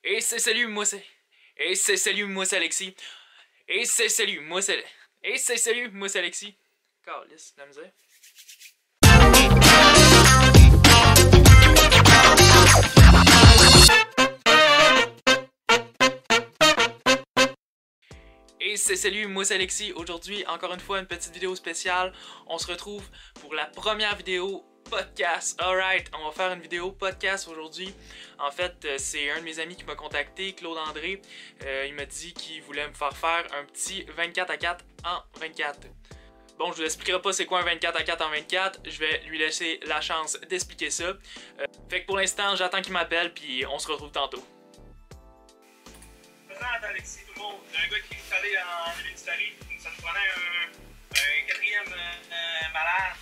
Et c'est salut, moi c'est... Et c'est salut, moi c'est Alexis. Et c'est salut, moi c'est... Et c'est salut, moi c'est Alexis. Calisse, la misère. Et c'est salut, moi c'est Alexis. Aujourd'hui, encore une fois, une petite vidéo spéciale. On se retrouve pour la première vidéo podcast. Alright, on va faire une vidéo podcast aujourd'hui. En fait, c'est un de mes amis qui m'a contacté, Claude André. Il m'a dit qu'il voulait me faire un petit 24/4 en 24. Bon, je vous expliquerai pas c'est quoi un 24/4 en 24. Je vais lui laisser la chance d'expliquer ça. Fait que pour l'instant, j'attends qu'il m'appelle, puis on se retrouve tantôt. Présente Alexis, tout le monde. Un gars qui est allé en héréditaire. Ça nous prenait un quatrième malade.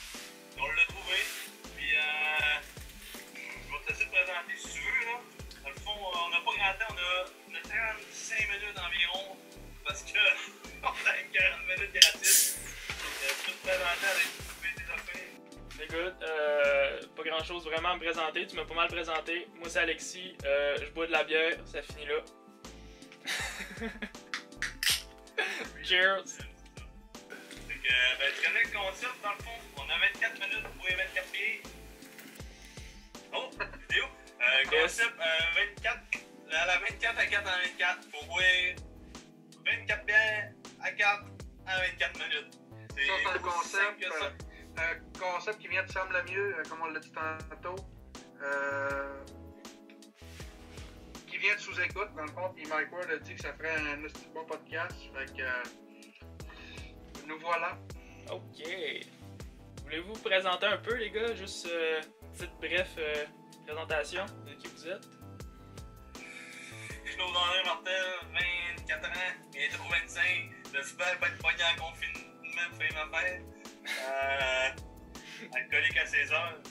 On l'a trouvé. Puis je vais te laisser te présenter si tu veux. Là. Dans le fond, on n'a pas grand temps. On a 35 minutes environ. Parce que on a une 40 minutes gratis. Je peux te présenter avec des affaires. C'est good. Pas grand chose vraiment à me présenter. Tu m'as pas mal présenté. Moi, c'est Alexis. Je bois de la bière. Ça finit là. Cheers! Fait que, tu connais le concept dans le fond? On a 24 minutes pour les 24 pieds. Oh, vidéo! Concept 24 à la 24/4 en 24. Faut boire 24 bières à 4 en 24 minutes. C'est un concept qui vient de Sam Lemieux, comme on l'a dit tantôt. Qui vient de sous-écoute, dans le fond, puis Mike Ward a dit que ça ferait un bon podcast. Fait que nous voilà. Ok. Voulez-vous vous présenter un peu, les gars? Juste petite bref présentation de qui vous êtes. Claude André Martel, 24 ans, bientôt 25. J'espère pas être pogné en confinement, faire ma fête. Alcoolique à 16 heures.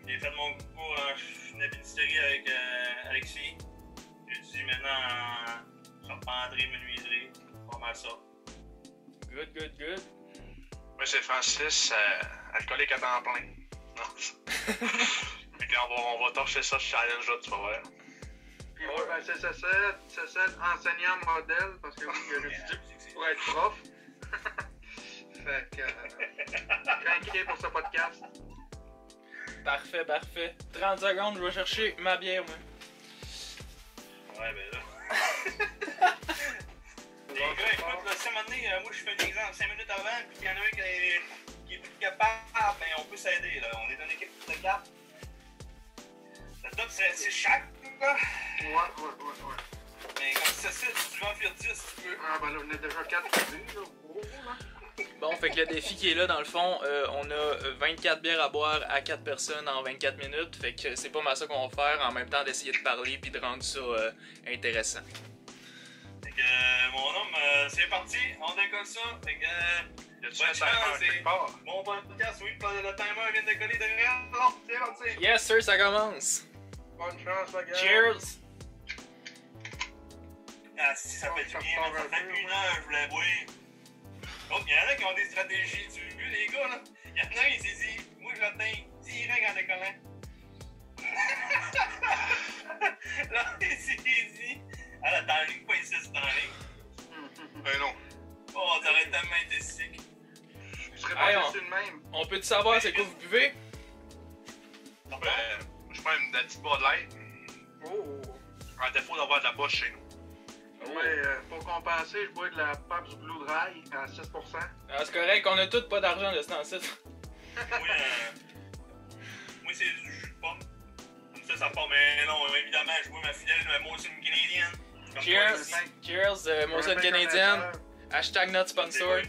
J'ai fait mon cours en ébénisterie avec Alexis. J'étudie maintenant en charpenterie, menuiserie. Pas mal ça. Good, good, good. Moi, c'est Francis, alcoolique à temps plein. Non. Et puis on va torcher ça, ce challenge-là, tu vas voir. Puis moi, ben, c'est enseignant modèle, parce que j'ai étudié pour être prof. Fait que, craqué pour ce podcast. Parfait, parfait. 30 secondes, je vais chercher ma bière, moi. Ouais, ben là. Les gars, écoute, là, si à un moment donné, moi je fais un exemple 5 minutes avant, puis qu'il y en a un qui est plus capable, ben on peut s'aider, là. On est une équipe de 4. La top, c'est chaque, là. Ouais. Mais comme ça, tu veux en faire 10 si tu veux. Ah, ben là, on est déjà 4 prévus, là. Gros, là. Bon, fait que le défi qui est là, dans le fond, on a 24 bières à boire à 4 personnes en 24 minutes. Fait que c'est pas mal ça qu'on va faire, en même temps d'essayer de parler puis de rendre ça intéressant. Fait que mon homme, c'est parti, on décolle ça. Fait que Y a-tu un timer quelque part? mon podcast, oui, le timer vient de décoller derrière. Non, c'est parti. Yes, sir, ça commence. Bonne chance, la gars. Cheers! Ah, si ça fait du bien, mais ça fait 1 heure, je voulais boire. Donc, il y en a qui ont des stratégies, tu veux, les gars, là. Il y en a un, il s'est dit, moi je l'atteins direct en décollant. Là, il s'est dit, ah, t'es en ligne, pas ici, c'est en ligne. Ben non. Oh, t'aurais tellement été sick. Je serais Hey, pas dessus de même. On peut-tu savoir c'est quoi vous buvez? Ben, je prends une petite Bud Light, Oh. en défaut d'avoir de la bosse chez nous. Ouais, pour compenser, je bois de la Pabst Blue Dry à 6%. Ah, c'est correct, on a tous pas d'argent de ce temps-ci. Moi, c'est du jus de pomme. Comme ça part, mais non, évidemment, je bois ma fidèle Molson canadienne. Comme Cheers! toi ici. Cheers, Molson canadienne. Hashtag not sponsored.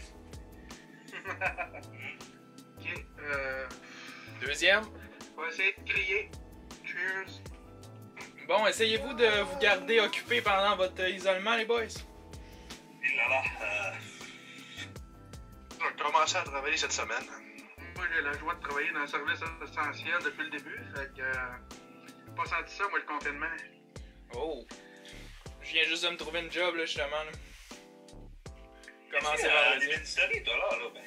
Ok, Deuxième. on va essayer de crier. Cheers. Bon, essayez-vous de vous garder occupé pendant votre isolement, les boys. Et là là, J'ai commencé à travailler cette semaine. Moi, j'ai la joie de travailler dans un service essentiel depuis le début. Fait que, pas senti ça, moi, le confinement. Oh. Je viens juste de me trouver une job, là, justement. Là. Commencez des vendredi. bénisteries, toi, là, ben.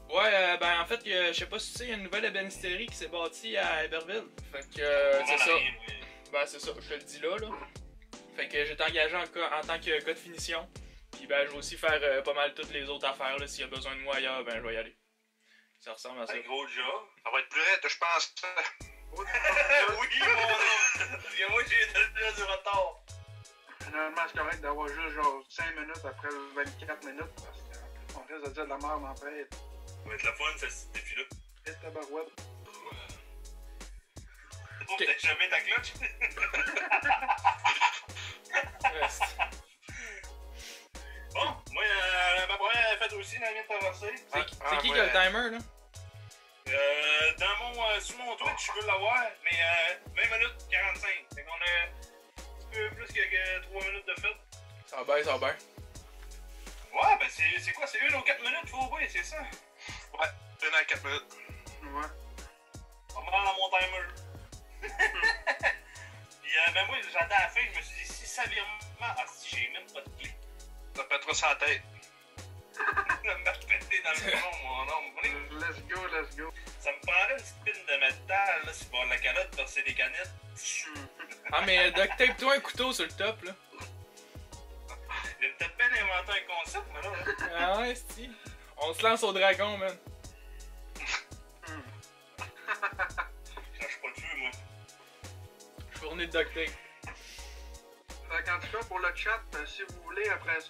Ouais, ben en fait, je sais pas si tu sais, il y a une nouvelle ébénisterie qui s'est bâtie à Iberville. Fait que, c'est ça. Ben c'est ça, je te le dis là. Fait que j'étais engagé en tant que gars de finition. Puis ben, je vais aussi faire pas mal toutes les autres affaires. Là. S'il y a besoin de moi ailleurs, ben je vais y aller. Ça ressemble à ça. Un gros job. Ça va être plus raide, je pense. Oui, mon homme. Parce que moi, j'ai déjà du retard. Finalement, c'est correct d'avoir juste genre 5 minutes après 24 minutes parce qu'on risque de dire de la merde après. Ça va être la fun, ce défi-là. Et tabarouette. Oh, t'as jamais ta clutch? Bon, moi, ma première fête aussi, elle vient de traverser. C'est qui qui a le timer, là? Sur mon Twitch, je peux l'avoir, mais 20 minutes 45. Fait qu'on a un petit peu plus que 3 minutes de fête. Ça va bien, ça va bien. Ouais, ben c'est quoi? C'est 1 aux 4 minutes, faut oublier, c'est ça? Ouais, 1 à 4 minutes. Ouais. Pas mal dans mon timer. Puis ben moi, j'attends à la fin, je me suis dit, si ça vire mal... Ah, si j'ai même pas de clé. Ça pètera sa tête. Ça me péter dans le front, mon homme. Let's go, let's go. Ça me prendrait une spine de métal, là, sur la calotte, percer des canettes. Ah, mais duct tape-toi un couteau sur le top, là. J'ai peut-être bien inventé un concept, mais là... Ah ouais, si. On se lance au dragon, man. Je lâche pas le feu, moi. Fourni de duct tape. Fait qu'en tout cas, pour le chat, si vous voulez, après ça,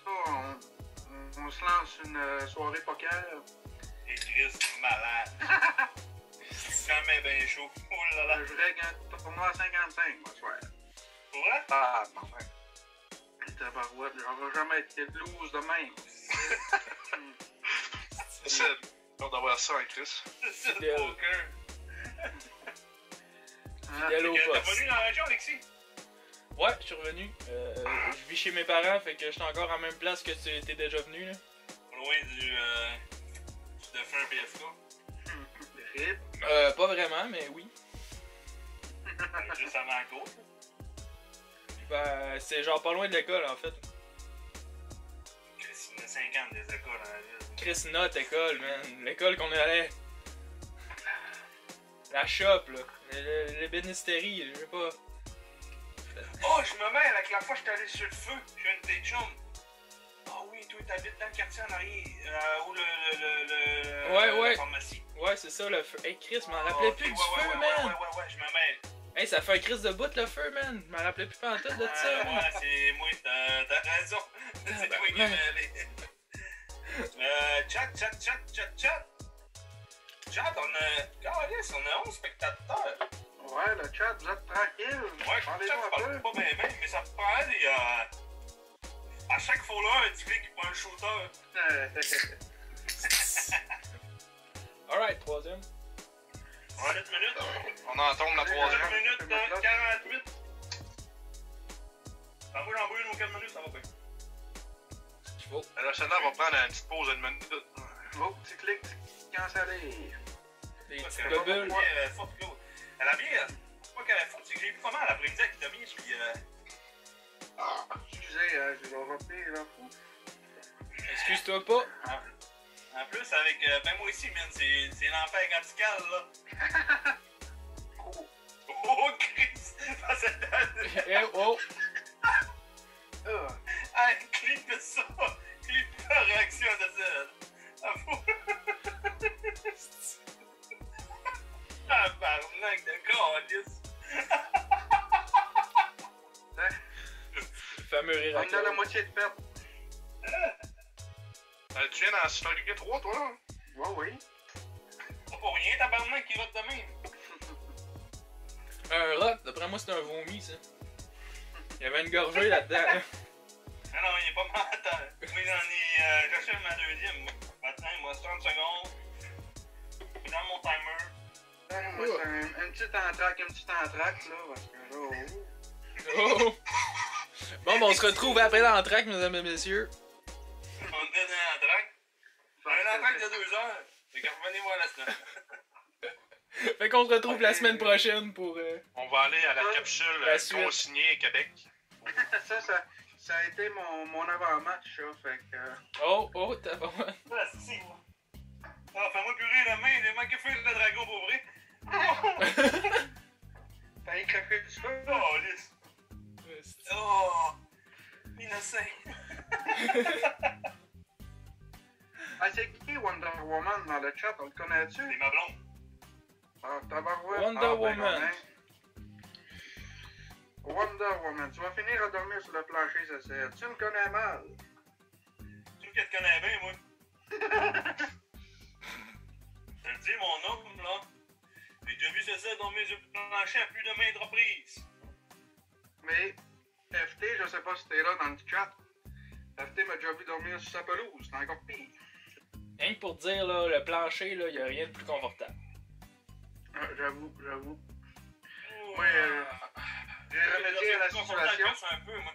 on se lance une soirée poker. Et Chris, malade. Jamais bien chaud. Oh là là. Je règle un tournoi à 55, moi, ce soir. Pour vrai? Ah, parfait. Tabarouette, j'aurais jamais été loose de même. C'est hâte d'avoir ça, hein, Chris. C'est Fidèle. le poker. Fidèle au T'es poste. venu dans la région, Alexis? Ouais, je suis revenu. Je vis chez mes parents, fait que je suis encore en même place que tu étais déjà venu, là. Loin du défunt PFK. Rip. Pas vraiment, mais oui. Juste avant la côte. Ben, c'est genre pas loin de l'école, en fait. Chris, il y en a 50 des écoles dans la ville. Chris, notre école, man. L'école qu'on allait. La shop, là. L'ébénisterie, je sais pas. Oh, je me mêle avec la fois que j'étais allé sur le feu. Je suis une de tes chums. Ah oui, toi, t'habites dans le quartier en arrière. Où Ouais. la pharmacie. Ouais, c'est ça, le feu. Hey, Chris, je m'en rappelais plus du feu, man. Ouais, je me mêle. Hey, ça fait un Chris de bout, le feu, man. Je m'en rappelais plus pas en tout de ça, man. Ouais, c'est moi, t'as raison. C'est toi qui m'es mêlé. Chat. Chat, on a 11 spectateurs. Ouais, le chat, vous êtes tranquille. Ouais, Parlez-nous chat, un parle peu. pas bien, mais ça prend des. À chaque follower, tu cliques pour un shooter. Alright, troisième. 7 minutes. On entend la 7 troisième. minutes, 48. Ah, moi, j'en brûle aux 4 minutes, ça va bien. Je vois. La celle-là va prendre une petite pause d'une minute. Oh, petit clic, cancellé. Des Parce petites que bubbles. elle est forte, Claude. Elle a bien. C'est pas qu'elle est forte, c'est que j'ai bu pas mal l'après-midi avec Tommy, puis. Excusez, je vais repris là. Excuse-toi pas. En plus, avec. Ben, moi aussi, man, c'est l'enfer cantical, là. Oh, Chris! Parce que. Eh, oh. Ah, clip ça! Clip la réaction de ça! Ah, faut. Tabarnak de calice! Le fameux rire à On a la Claude. moitié de perte. Tu viens dans Star 3, toi, là? Ouais, oui. Pas pour rien, tabarnak, qui rote de même! Un rat, d'après moi, c'est un vomi, ça. Il y avait une gorgée là-dedans. Hein. Ah non, il est pas mal à terre. Moi, j'en ai. J'achève ma deuxième. Maintenant, il me reste 30 secondes. Je suis dans mon timer. Moi, c'est un petit entraque, là, parce que là, Oh! Bon, ben, on se retrouve après l'entraque, mesdames et messieurs. On est dans la traque. Un entraque de 2 heures. Fait que revenez-moi la semaine. Fait qu'on se retrouve la semaine prochaine pour. On va aller à la capsule La suite. consignée Québec. ça a été mon avant-match, ça, fait que... Oh, t'as pas. Ah, si, moi. Ah, fais-moi purée la main, j'ai manqué faire le dragon pour vrai. T'as écrapé du feu? Oh, lisse. Oh! sais. Ah, c'est qui Wonder Woman dans le chat? On le connaît-tu? C'est ma blonde. Ah, tabarouette. Wonder ben, Woman. ben. Wonder Woman. Tu vas finir à dormir sur le plancher, Cécile. Tu me connais mal. Tu qu'elle te connaît bien, moi. Je te dis, mon homme, là. J'ai déjà vu Cécile dormir sur le plancher à plus de maintes reprises. Mais, FT, je sais pas si t'es là dans le chat. FT m'a déjà vu dormir sur sa pelouse. C'est encore pire. Rien que pour dire, là, le plancher, là, y a rien de plus confortable. Ah, j'avoue. Oh, Ouais, j'ai remédié à la situation. Un peu, moi.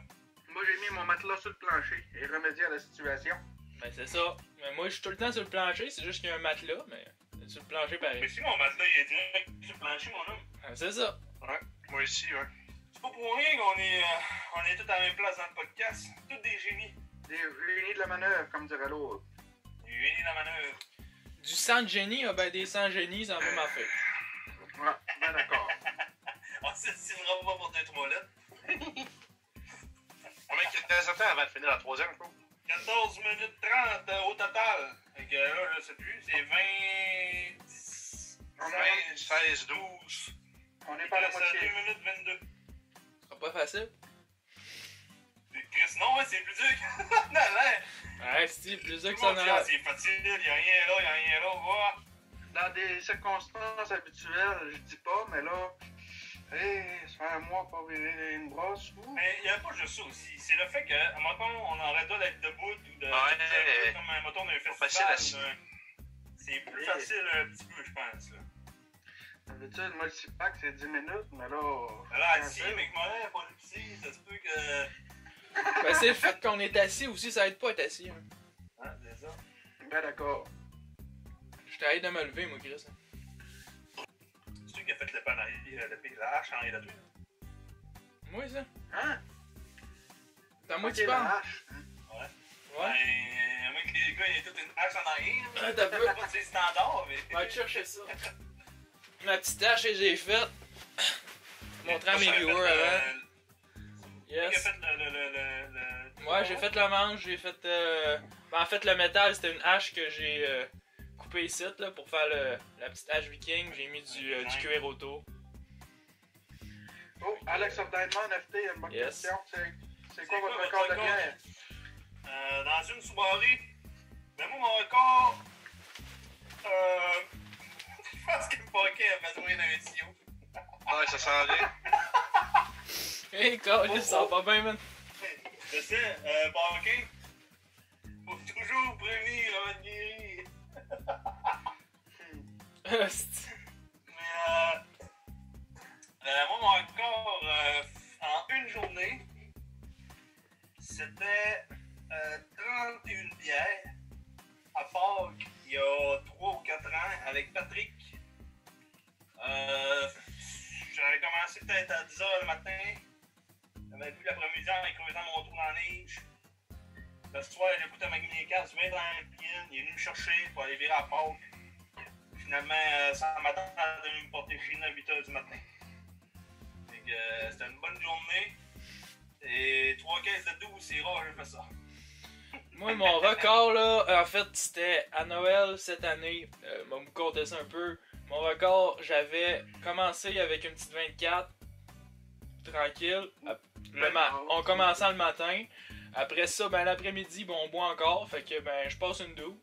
Moi, j'ai mis mon matelas sur le plancher et remédié à la situation. Ben, c'est ça. Mais moi, je suis tout le temps sur le plancher, c'est juste qu'il y a un matelas, mais sur le plancher Mais pareil. si mon matelas il est direct sur le plancher, mon homme. Ah, c'est ça. Ouais, moi aussi, ouais. C'est pas pour rien qu'on est tous à la même place dans le podcast. Tous des génies. Des génies de la manœuvre, comme dirait l'autre. Des génies de la manœuvre. Du sang de génie, ah ben des sangs génies, c'est la même affaire. Ouais, ben d'accord. On s'estimera pas pour 2-3 lettres. Combien qu'il reste de temps avant de finir la troisième, je crois? 14 minutes 30 au total. Fait que là, je sais plus, c'est 20... 10, On 16, 16, 12. On n'est pas à la C'est moitié. 2 minutes 22. Ce sera pas facile. Chris, non, ouais, c'est plus dur que dans l'air. Ouais, c'est plus dur que Tout ça le en monde a dit, l'air. c'est facile, y'a rien là, y'a rien là, va. Dans des circonstances habituelles, je dis pas, mais là, ça fait un mois pas virer une brosse. Mais il n'y a pas juste ça aussi. C'est le fait qu'à un moment, on aurait dû d'être debout ou de. Ouais, comme un moton d'un facile festival. C'est plus facile un petit peu, je pense. Là. D'habitude, moi, le 6-pack, c'est 10 minutes, mais là. Alors, assis, mais que moi, pas le petit, ça se peut que. Ben, c'est le fait qu'on est assis aussi, ça aide pas à être assis. Hein. Hein, c'est ça. Ben d'accord. Je t'arrête de me lever, moi, Chris. C'est lui qui a fait le panaille, la hache en arrière de toi. Moi, ça. Hein? T'as moi Ok, qui la parle. hache. Hein? Ouais. Ben, moi, que les gars, il y a toute une hache en arrière. Ah, t'as peu. C'est pas de ses standards, mais. Va te chercher ça. Ma petite tâche que j'ai faite. Montrer à mes viewers avant. Qui a Yes. fait le. Ouais, j'ai fait le manche, j'ai fait. Ben, en fait, le métal, c'était une hache que j'ai coupée ici, là, pour faire la petite hache viking. J'ai mis du cuir autour. Oh, Alex of Diamond, FT, une bonne Yes. question. C'est quoi votre record de bière? Dans une soirée, ben moi, mon record. Je pense que le paquet a besoin d'un tuyau. Ouais, ça s'en vient. Hey, God, ça va pas bien, man. Je sais, paquet. Faut toujours prévenir avant de guérir. Hostie. Mais moi, mon record en une journée, c'était 31 bières à Pâques il y a 3 ou 4 ans avec Patrick. J'avais commencé peut-être à 10h le matin. J'avais vu l'après-midi en creusant mon trou dans la neige. Le soir, j'ai écouté Magné 4, je viens dans la piscine, il est venu me chercher pour aller virer à Pâques. Finalement, ça m'attend de me porter chez nous à 8h du matin. Fait que c'était une bonne journée. Et 3 caisses de 12, c'est rare, j'ai fait ça. Moi, mon record, là, en fait, c'était à Noël cette année. On me compter ça un peu. Mon record, j'avais commencé avec une petite 24, tranquille. On commençait le matin. Après ça, ben l'après-midi, ben, on boit encore. Fait que ben je passe une 12.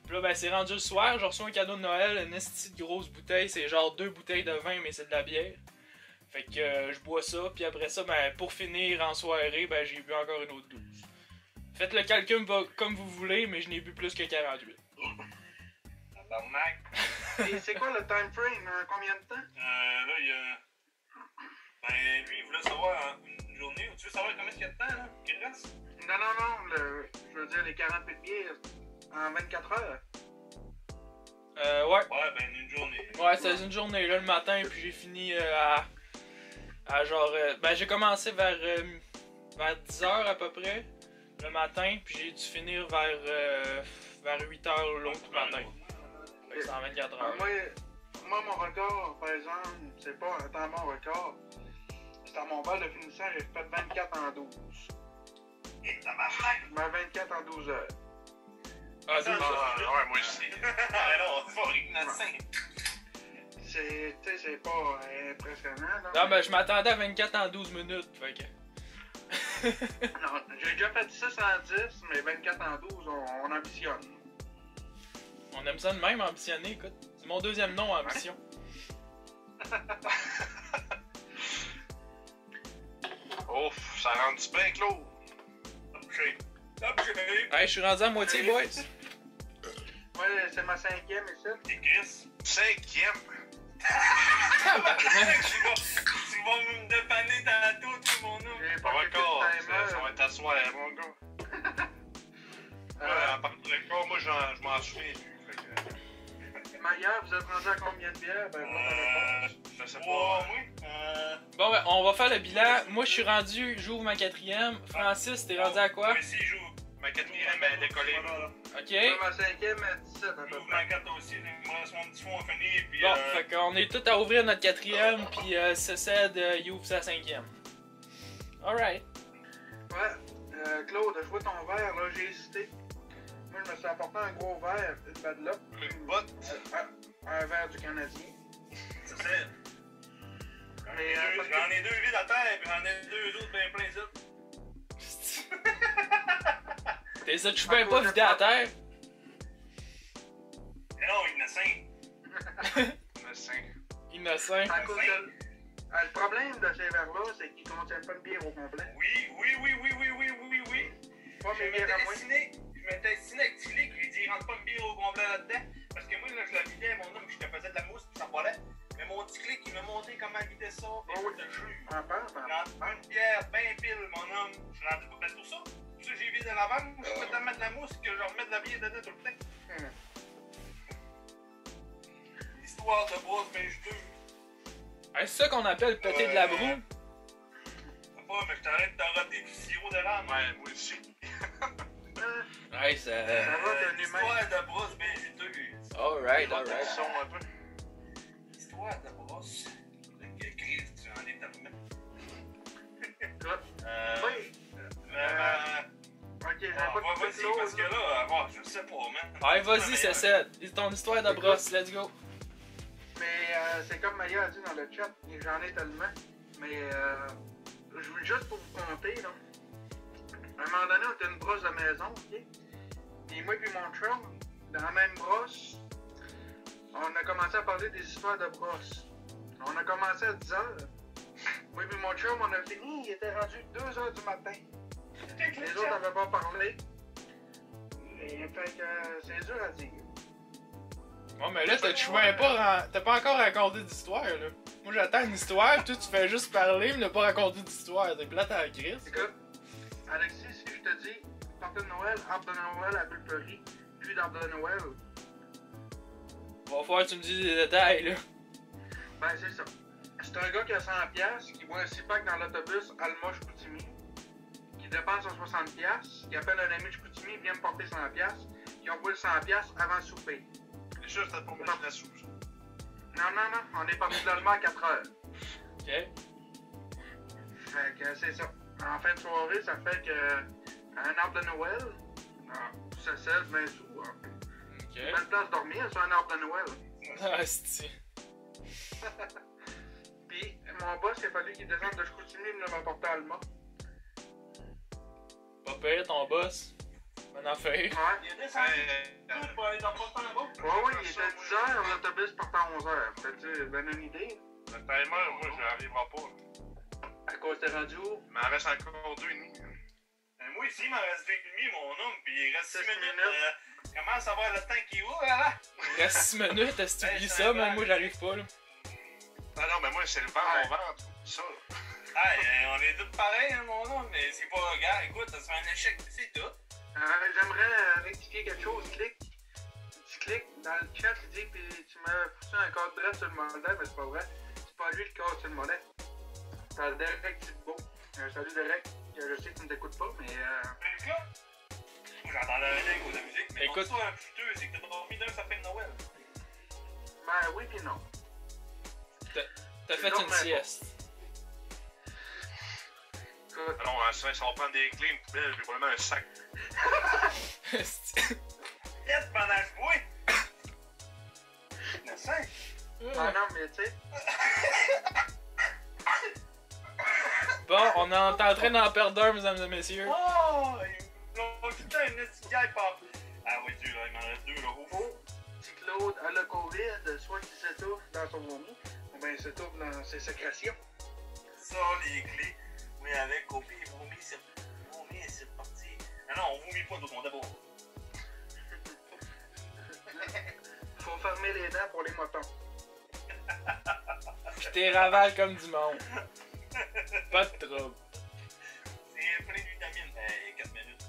Puis là, ben c'est rendu le soir. Je reçois un cadeau de Noël, une estie de grosse bouteille. C'est genre 2 bouteilles de vin, mais c'est de la bière. Fait que je bois ça. Puis après ça, ben pour finir en soirée, ben j'ai bu encore une autre 12. Faites le calcul comme vous voulez, mais je n'ai bu plus que 48. Tabarnak. Et c'est quoi le time frame? Combien de temps? Là, il y a. Ben, lui, il voulait savoir en une journée. Tu veux savoir combien il y a de temps, là, qu'il reste? Non, je veux dire les 48 bières en 24 heures. Ouais. Ouais, ben, une journée. Ouais, c'était une journée là le matin, puis j'ai fini à genre. Ben j'ai commencé vers 10h à peu près le matin, puis j'ai dû finir vers 8h l'autre matin. Fait que c'est en 24 heures. Moi, mon record, par exemple, c'est pas un temps bon record. C'est à mon bal de finissant, j'ai fait 24 en 12. Et tabarnak! Je mets 24 en 12 heures. Ah, 12 heures. Ouais, moi aussi. Ah non, c'est pas innocent. C'est, tu sais, c'est pas impressionnant, là. Non, ben je m'attendais à 24 en 12 minutes, fait que... Non, j'ai déjà fait 6 en 10, mais 24 en 12, on ambitionne. On aime ça de même, ambitionner, écoute. C'est mon deuxième nom, ambition. Ouf, ça rend du bien, Claude. Top shape. Top shape. Hey, je suis rendu à moitié, boys. Ouais, c'est ma 5e ici. Et Chris. 5e. Tabarnak. Tu vas me dépanner tantôt, tout mon nom. J'ai Ça pas va fait encore, de timer. ça va être à soir, mon gars. À part de l'écart, moi, je m'en souviens plus. Fait que, Maya, vous êtes rendu à combien de bières? Ben, pas ta réponse. je sais Ouais, pas. oui. Bon, ben, on va faire le bilan. Moi, je suis rendu, j'ouvre ma 4e. Francis, t'es rendu à quoi? Moi aussi, je joue. Ma 4e, elle est décollée. Ok. C'est ma 5e à 17 à peu J'ouvre près. ma carte aussi. Il me reste mon petit fond fini. Puis, Bon, fait qu'on est tous à ouvrir notre 4e, puis Cécile, il ouvre sa 5e. Alright. Ouais, Claude, je vois ton verre, là, j'ai hésité. Moi, je me suis apporté un gros verre, une Bad Luck. Une botte. Un verre du Canadien. c'est ça. J'en ai deux vides à terre, puis j'en ai deux autres bien pleins ici. T'es ça, tu peux pas vider à terre? Mais non, innocent. Innocent. À cause de... le problème de ces verres-là, c'est qu'ils ne contiennent pas de bière au complet. Oui. Pas mes bières à moi. Je m'étais destiné avec Tilly, qui dit rentre pas une bière au complet là-dedans. Parce que moi, là, je la vidais, mon homme, je te faisais de la mousse, puis ça volait. Mais mon petit clic, il m'a montré comment vider ça, et Oh oui. je te jure. En parle, Je prends une bière bien pile, mon homme. Je suis rendu pas tout ça. Pour ça, j'ai vidé la vanne, je peux te mettre de la mousse, que je remets de la bière dedans tout le temps. Histoire de brosse bien juteux. Hey, c'est ça qu'on appelle péter de la broue. C'est pas, mais je t'arrête de roter du sirop d'érable. Ouais, moi aussi. Hey, ça... Ça va, t'es un humain. Histoire de brosse bien juteuse. Alright, Le alright. son un peu. Histoire de brosse. Avec Chris, tu en es tellement. Oui. Ok, j'ai pas de Vas-y, Claude, parce que là, je sais pas, man. Hey, vas-y, Cécile. C'est ton histoire de brosse. Let's go. Mais c'est comme Maya a dit dans le chat, j'en ai tellement. Mais je veux juste pour vous compter, là. À un moment donné, on était une brosse de maison, ok? Et moi et mon chum, dans la même brosse, on a commencé à parler des histoires de brosse. On a commencé à 10 heures. Moi et mon chum, on a fini, il était rendu 2 heures du matin. Les autres n'avaient pas parlé. Et fait que c'est dur à dire. Bon, mais là, t'as pas encore raconté d'histoire, là. Moi, j'attends une histoire, puis toi, tu fais juste parler, mais ne pas raconter d'histoire. T'es plate à la crise. Écoute, Alexis, si je te dis partie de Noël, arbre de Noël à Pulperie, puis d'arbre de Noël, Va falloir que tu me dises des détails, là. ben c'est ça. C'est un gars qui a 100$, qui boit un 6 pack dans l'autobus Alma-Chicoutimi, qui dépense 60$, qui appelle un ami de Chicoutimi, il vient me porter 100$, qui envoie le 100$ avant le souper. C'est juste pour mettre la soupe. Non, on est parti de l'Allemand à 4 heures. Ok. Fait que c'est ça. En fin de soirée, ça fait que un arbre de Noël, ça sert 20 sous. Ok. Belle place de dormir sur un arbre de Noël. Ah, c'est... Puis mon boss, il a fallu qu'il descende de Chicoutimi et me m'apporter à Alma. Pas pire, ton boss. Bonne affaire. Ouais. Il a descendu tout pour aller dans le temps bas. Ouais, il était 10h, l'autobus partait à 11h. Fait-tu ben une idée? Le timer, moi, je n'arriverai pas. À cause t'es rendu où? Il m'en reste encore 2,5. Moi ici, il m'en reste 2,5, mon homme, puis il reste 6 6 minutes. minutes. Comment savoir le temps qui est où, là? Il reste 6 minutes, est-ce que tu oublies ça, man? Moi, j'arrive pas, là. Ah non, mais moi, c'est le vent, Ouais. mon ventre. Ça. Ah, on est tous pareils, hein, mon homme, mais c'est pas grave. Écoute, ça serait un échec, c'est tout. J'aimerais rectifier quelque chose. Tu cliques dans le chat, il dit que tu m'as poussé un code direct sur le mollet, mais c'est pas vrai. C'est pas lui le code sur le mollet. T'as Derek Thibault. Salut Derek. Je sais que tu ne t'écoutes pas, mais Mais là, j'entendais un écho de musique, mais Écoute. écoute, toi, juteux, c'est que t'as dormi d'un sapin de Noël. ben oui pis non. T'as fait une sieste. Écoute, Écoute, Alors, ça va prendre des clés, une poubelle, puis probablement un sac. Esti. Yes, pendant que je bois. Le sein. ah non, mais tu sais, Bon, on est en train d'en perdre un, mesdames et messieurs. Oh! Ils l'ont tout le temps une petite gueule, papa. Ah oui, Dieu, là, il m'en reste 2, là. Ouf. oh, si Claude a le COVID, soit qu'il s'étouffe dans son vomi, ou bien il s'étouffe dans ses sécrétions. Ça, les clés. Oui, avec au pire, vomi, c'est parti. Ah non, on vomit pas, d'autres, on d'abord. Faut fermer les dents pour les motons. Pis t'es ravales comme du monde. Pas de trouble. C'est plein de vitamines. Hey, 4 minutes.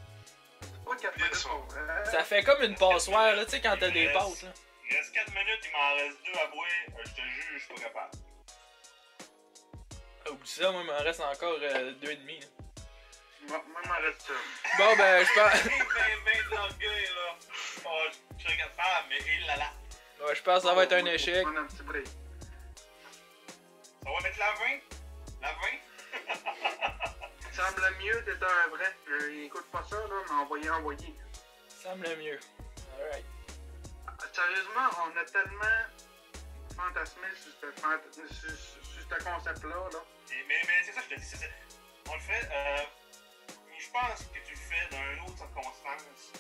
C'est pas 4 minutes pour vrai. Ça fait comme une passoire, là, tu sais, quand t'as des pâtes, là. Il reste 4 minutes, il m'en reste 2 à boire. Je te jure, je suis pas capable. Oublie ça, moi, il m'en reste encore 2,5. Là. Moi, m'en reste ça. Bon, ben, je pense. 20 de l'orgueil, là. Oh, je serais capable, mais il l'a là. Ouais, je pense que ça va être un Faut échec. prendre un petit break. Ça va mettre la 20? La 20? Semble mieux, t'es un vrai. Écoute pas ça, là, mais envoyez. Ça me le mieux. Alright. Sérieusement, on a tellement fantasmé sur ce concept-là. Là. Mais c'est ça, je te dis. On le fait. Je pense que tu le fais dans une autre circonstance.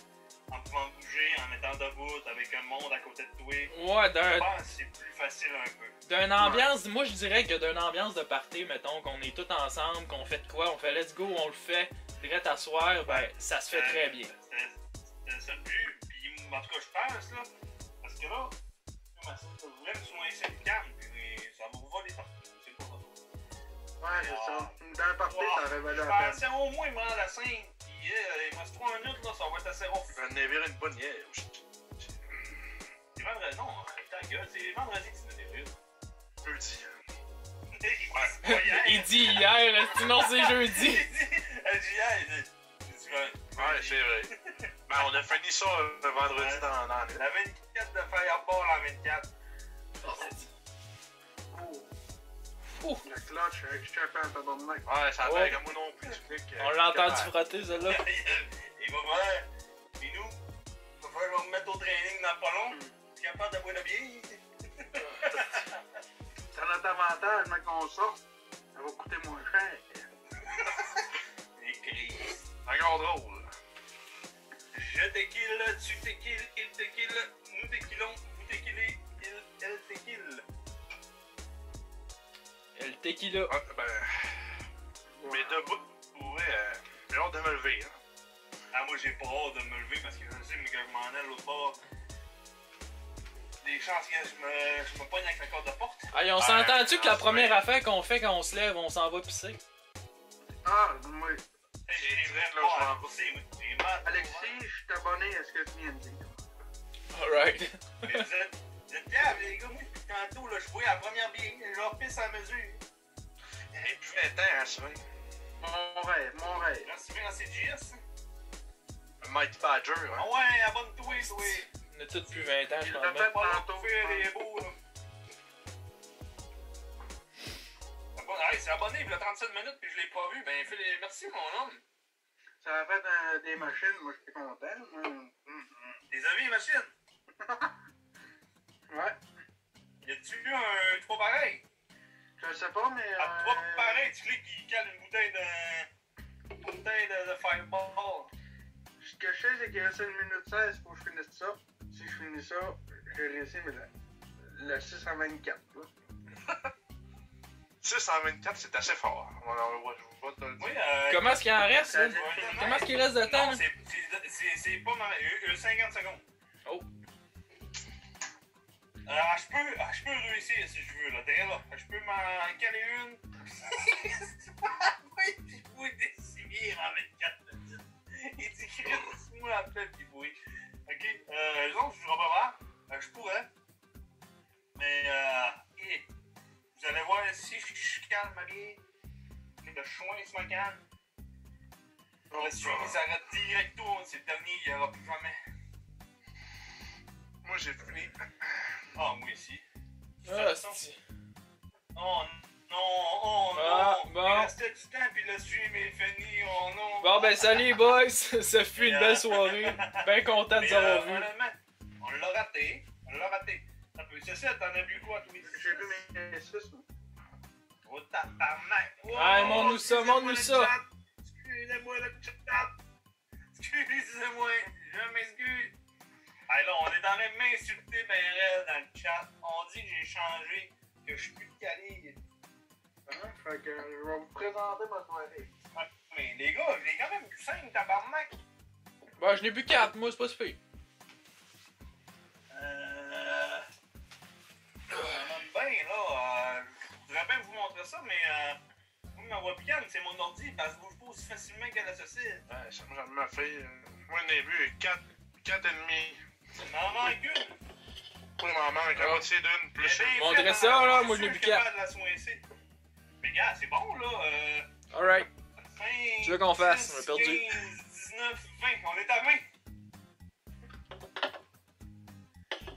En pouvant bouger, en mettant debout, avec un monde à côté de toi. Ouais, Je pense que c'est plus facile un peu. d'une ambiance, moi je dirais que d'une ambiance de party, mettons, qu'on est tous ensemble, qu'on fait de quoi, on fait let's go, on le fait, direct à soir, ben, ça se fait très bien. C'était ça le but. Puis, en tout cas, je pense, là. Parce que là, je voulais me soigner cette cam, puis ça va voler partout. C'est pas ça. Ouais, c'est ça. Dans le party, ça aurait valu Je la peine. pensais au moins me rendre à 5. Puis, il me reste 3 minutes, là, ça va être assez rough. Je vais en navire une bonne hier. C'est vendredi, non, ta gueule, c'est vendredi que tu me débules. Jeudi. Il dit hier, sinon c'est jeudi. Elle dit hier, il dit, Ouais, c'est vrai. Ben, on a fini ça le vendredi dans l'année. la 24 de Fireball en 24. Oh, la clutch avec Chapin en tabarnak. Ouais, ça a Oh. l'air comme moi non plus. Tu sais que- On l'a entendu frotter, celle-là. Il va faire. Et nous, il va falloir me mettre au training dans pas long. Tu es capable de boire de bière? C'est notre avantage, mais qu'on sort, ça va coûter moins cher. Les crises. Encore drôle. Je tequille, tu tequilles, il tequille, nous tequillons, vous tequillez, elle tequille. Le tequila. Ouais, ben. Mais debout, ouais, j'ai hâte de me lever. Hein. Ah, moi j'ai pas hâte de me lever parce que je sais que je m'en ai l'autre bord. Des chances que je me pogne avec la corde de porte. Hey, on s'entend-tu que la première affaire qu'on fait quand on se lève, on s'en va pisser? Ah, oui. J'ai là, vraiment je m'en poussé, moi. J'ai mal. Alexis, je suis abonné à ce que tu viens de dire. Alright. Mais vous êtes caves, les gars. Moi, depuis tantôt, là, je voyais la première bière. Je leur pisse à mesure. Et puis 20 ans, hein, Sylvain. Mon rêve, mon rêve. Merci bien dans CGS. Mighty Badger, Ah hein. ouais, abonne-toi, toi. On a tous depuis 20 ans, je Il pense l'a bien. fait Pas là tantôt. pour faire les beaux, là. C'est abonné, il y a 37 minutes, puis je l'ai pas vu. Ben, merci, mon homme. Ça a fait des machines, moi je suis content. Des avis, machine. Ouais. Y a-tu eu un 3 pareil? Je sais pas, mais. À 3 pareil, tu cliques, il cale une bouteille de Fireball. Ce que je sais, c'est qu'il reste 1 minute 16 pour que je finisse ça. Si je finis ça, j'ai réussi, mais le 6 à 24. Là. 624, c'est assez fort. Je vais te le dire. Oui, Comment est-ce qu'il en reste, là? Comment est-ce qu'il reste de temps, Non, là? c'est pas mal. 50 secondes. Oh. Je peux réussir si je veux, là. Derrière là. Je peux m'en caler une. Oui, puis bouille des civils en 24 minutes. Il dit Chris, moi en fait, puis bouille. Ok, donc, je ne pas mal. Je pourrais. Mais, vous allez voir si je calme ma vie, que le chouin se me calme. Le suivi s'arrête directo, c'est le dernier, il n'y aura plus jamais. Moi, j'ai fini. Ah, moi aussi. Ah, c'est... Oh oh Ah, non. bon. Il restait du temps, puis le stream est fini, oh non. Bon, ben, salut, boys! Ça fut une belle soirée. Ben content de Mais, vous avoir vu. honnêtement, on l'a raté. C'est ça, t'en as bu quoi, toi? J'ai vu mes 6. Oh, tabarnak! Oh, Hey, montre-nous ça, excusez-moi montre-nous le ça. chat. Excusez-moi le chat! Excusez-moi, je m'excuse! Hey, là, on est en train de m'insulter, ben réel, dans le chat. On dit que j'ai changé, que je suis plus calé. Fait que je vais vous présenter ma soirée. Mais les gars, j'ai quand même bu 5, tabarnak! Ben, je n'ai bu 4, moi, c'est pas super. Ça donne bien, là. Je voudrais bien vous montrer ça, mais moi, ma webcam, c'est mon ordi, parce que je bouge pas aussi facilement que la saucisse. Ouais, ça m'a fait. Moi, j'en ai vu 4 et demi. M'en manque une. Moi, il m'en manque la moitié d'une, plus Mais bien Montrez fait, ça, hein, là, je moi, suis je l'ai sûr bu que je suis capable de la soincer. Mais gars, c'est bon, là. Alright. 5, Tu veux qu'on fasse? 10, On a perdu. 15, 19, 20. On est à 20.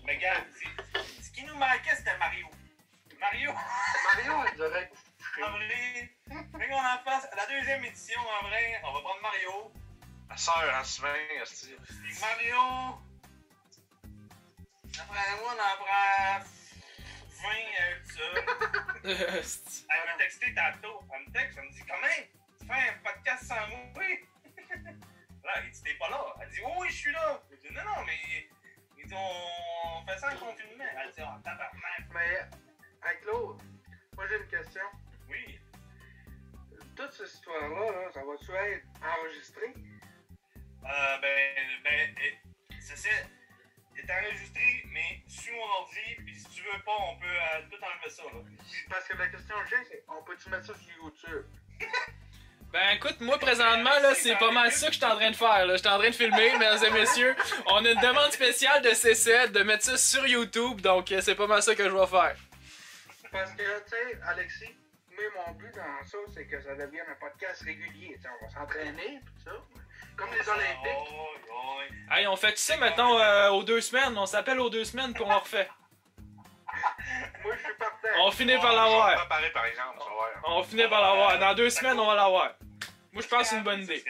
Mais gars, ce qui nous manquait, c'était Mario. Mario, Mario, il dirait que en vrai, mais qu'on en fasse la deuxième édition, en vrai, on va prendre Mario. La sœur en Sylvain, esti. Puis Mario. Après moi, on en prend 20 avec ça. Esti. Elle m'a texté tantôt. Elle me texte, elle me dit comment tu fais un podcast sans moi? Là, il dit t'es pas là. Elle dit oui, je suis là. Je dis non, mais ils dit on fait ça en confinement. Elle dit oh tabarnak. Mais, avec Claude, moi j'ai une question. Oui. Toute cette histoire-là, là, ça va-tu être enregistré? C'est ça. Il est enregistré, mais sur mon ordi, puis si tu veux pas, on peut tout enlever ça, là. Parce que la question que j'ai, c'est on peut-tu mettre ça sur YouTube? Ben écoute, moi présentement, là, c'est pas mal ça que je suis en train de faire. Là. Je suis en train de filmer, mesdames et messieurs. On a une demande spéciale de C7 de mettre ça sur YouTube, donc c'est pas mal ça que je vais faire. Parce que, tu sais, Alexis, moi, mon but dans ça, c'est que ça devienne un podcast régulier. T'sais, on va s'entraîner, tout ça. Comme les Olympiques. Oh. Hey, on fait ça, mettons, aux 2 semaines. On s'appelle aux 2 semaines, puis on refait. Moi, je suis partant. On finit par Je vais l'avoir. préparer, par exemple, ça va. On finit par l'avoir. Dans 2 semaines, on va l'avoir. Moi, je pense que c'est une bonne idée.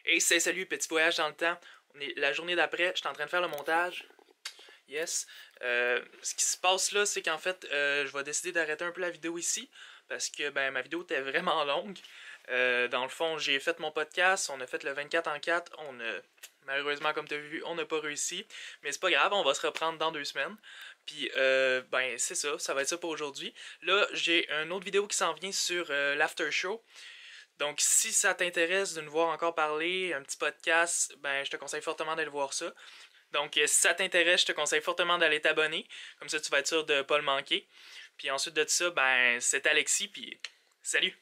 Hey, salut, petit voyage dans le temps. On est la journée d'après, je suis en train de faire le montage. Yes. Ce qui se passe là, c'est qu'en fait, je vais décider d'arrêter un peu la vidéo ici. Parce que ben, ma vidéo était vraiment longue. Dans le fond, j'ai fait mon podcast. On a fait le 24 en 4. Malheureusement, comme tu as vu, on n'a pas réussi. Mais c'est pas grave, on va se reprendre dans 2 semaines. Puis, ben, c'est ça. Ça va être ça pour aujourd'hui. Là, j'ai une autre vidéo qui s'en vient sur l'after show. Donc, si ça t'intéresse de nous voir encore parler, un petit podcast, ben, je te conseille fortement d'aller voir ça. Donc, si ça t'intéresse, je te conseille fortement d'aller t'abonner. Comme ça, tu vas être sûr de ne pas le manquer. Puis ensuite de ça, ben, c'est Alexis, puis salut!